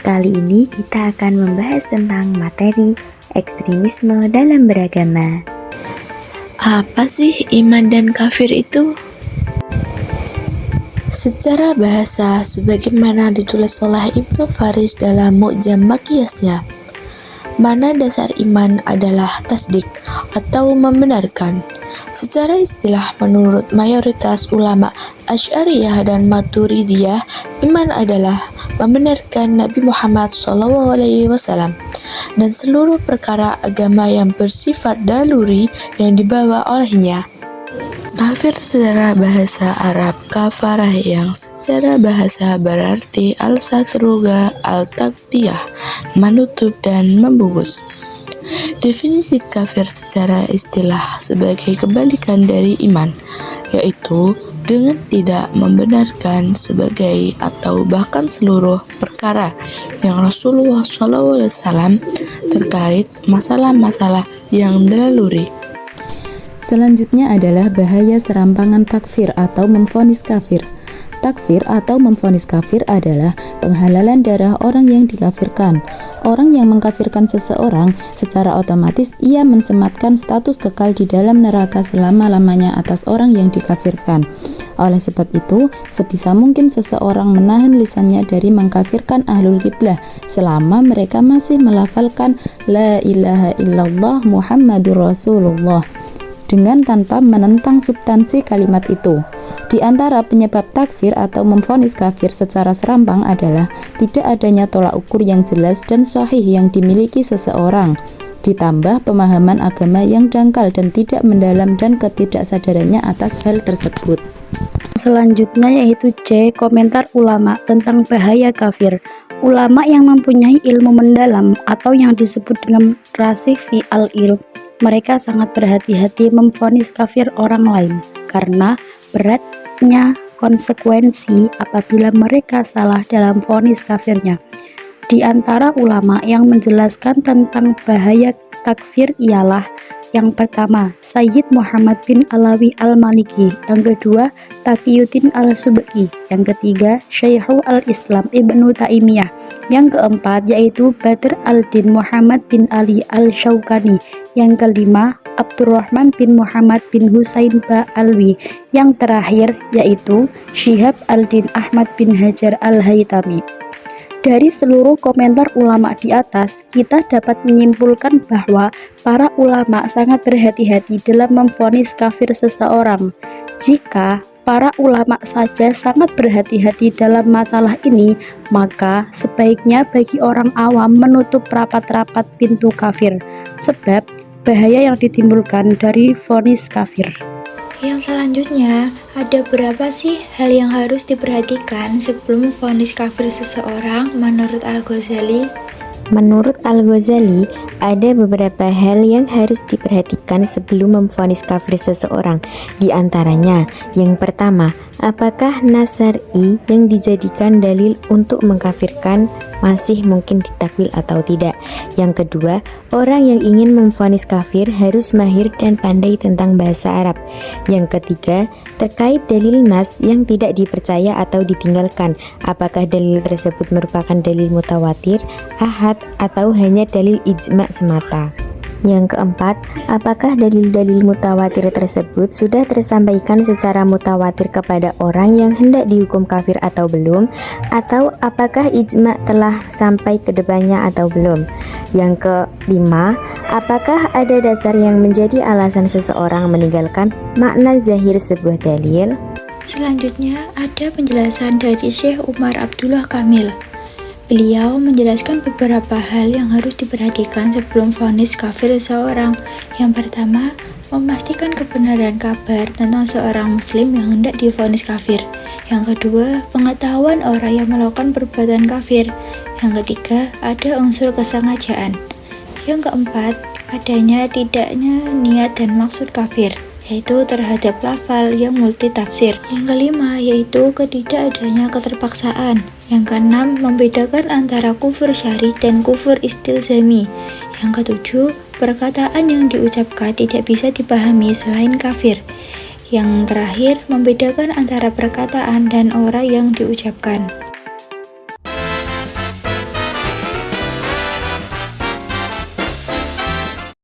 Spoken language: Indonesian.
Kali ini kita akan membahas tentang materi ekstremisme dalam beragama. Apa sih iman dan kafir itu? Secara bahasa, sebagaimana ditulis oleh Ibnu Faris dalam Mu'jam Maqyasnya, mana dasar iman adalah tasdik atau membenarkan. Secara istilah, menurut mayoritas ulama Asy'ariyah dan Maturidiyah, iman adalah membenarkan Nabi Muhammad SAW dan seluruh perkara agama yang bersifat daluri yang dibawa olehnya. Kafir secara bahasa Arab kafarah, yang secara bahasa berarti al-satruga al-taqtiyah, menutup dan membungkus. Definisi kafir secara istilah sebagai kebalikan dari iman, yaitu dengan tidak membenarkan sebagai atau bahkan seluruh perkara yang Rasulullah SAW terkait masalah-masalah yang daluri. Selanjutnya adalah bahaya serampangan takfir atau memvonis kafir. Takfir atau memvonis kafir adalah penghalalan darah orang yang dikafirkan. Orang yang mengkafirkan seseorang, secara otomatis ia mensematkan status kekal di dalam neraka selama-lamanya atas orang yang dikafirkan. Oleh sebab itu, sebisa mungkin seseorang menahan lisannya dari mengkafirkan ahlul qiblah selama mereka masih melafalkan La ilaha illallah Muhammadur Rasulullah dengan tanpa menentang substansi kalimat itu. Di antara penyebab takfir atau memvonis kafir secara serampang adalah tidak adanya tolak ukur yang jelas dan sahih yang dimiliki seseorang, ditambah pemahaman agama yang dangkal dan tidak mendalam dan ketidaksadarannya atas hal tersebut. Selanjutnya yaitu C. Komentar ulama tentang bahaya kafir. Ulama yang mempunyai ilmu mendalam atau yang disebut dengan rasikh fi al-ilm, mereka sangat berhati-hati memvonis kafir orang lain karena beratnya konsekuensi apabila mereka salah dalam vonis kafirnya. Di antara ulama yang menjelaskan tentang bahaya takfir ialah yang pertama, Sayyid Muhammad bin Alawi al-Maliki, yang kedua, Taqiyuddin al-Subki, yang ketiga, Syekhul al-Islam Ibnu Taimiyah, yang keempat yaitu Badr al-Din Muhammad bin Ali al-Syaukani, yang kelima, Abdurrahman bin Muhammad bin Husain Ba'alwi, yang terakhir yaitu Syihab al-Din Ahmad bin Hajar al-Haytami. Dari seluruh komentar ulama di atas, kita dapat menyimpulkan bahwa para ulama sangat berhati-hati dalam memvonis kafir seseorang. Jika para ulama saja sangat berhati-hati dalam masalah ini, maka sebaiknya bagi orang awam menutup rapat-rapat pintu kafir, sebab bahaya yang ditimbulkan dari vonis kafir. Yang selanjutnya, ada berapa sih hal yang harus diperhatikan sebelum vonis kafir seseorang menurut Al-Ghazali? Menurut Al-Ghazali, ada beberapa hal yang harus diperhatikan sebelum memvonis kafir seseorang. Di antaranya, yang pertama, apakah nas syar'i yang dijadikan dalil untuk mengkafirkan masih mungkin ditakwil atau tidak. Yang kedua, orang yang ingin memvonis kafir harus mahir dan pandai tentang bahasa Arab. Yang ketiga, terkait dalil nas yang tidak dipercaya atau ditinggalkan, apakah dalil tersebut merupakan dalil mutawatir, ahad, atau hanya dalil ijma' semata. Yang keempat, apakah dalil-dalil mutawatir tersebut sudah tersampaikan secara mutawatir kepada orang yang hendak dihukum kafir atau belum, atau apakah ijma' telah sampai ke depannya atau belum. Yang kelima, apakah ada dasar yang menjadi alasan seseorang meninggalkan makna zahir sebuah dalil. Selanjutnya, ada penjelasan dari Syekh Umar Abdullah Kamil. Beliau menjelaskan beberapa hal yang harus diperhatikan sebelum vonis kafir seseorang. Yang pertama, memastikan kebenaran kabar tentang seorang muslim yang hendak divonis kafir. Yang kedua, pengetahuan orang yang melakukan perbuatan kafir. Yang ketiga, ada unsur kesengajaan. Yang keempat, adanya tidaknya niat dan maksud kafir, yaitu terhadap lafal yang multitafsir. Yang kelima, yaitu ketidakadanya keterpaksaan. Yang keenam, membedakan antara kufur syar'i dan kufur istilzami. Yang ketujuh, perkataan yang diucapkan tidak bisa dipahami selain kafir. Yang terakhir, membedakan antara perkataan dan orang yang diucapkan.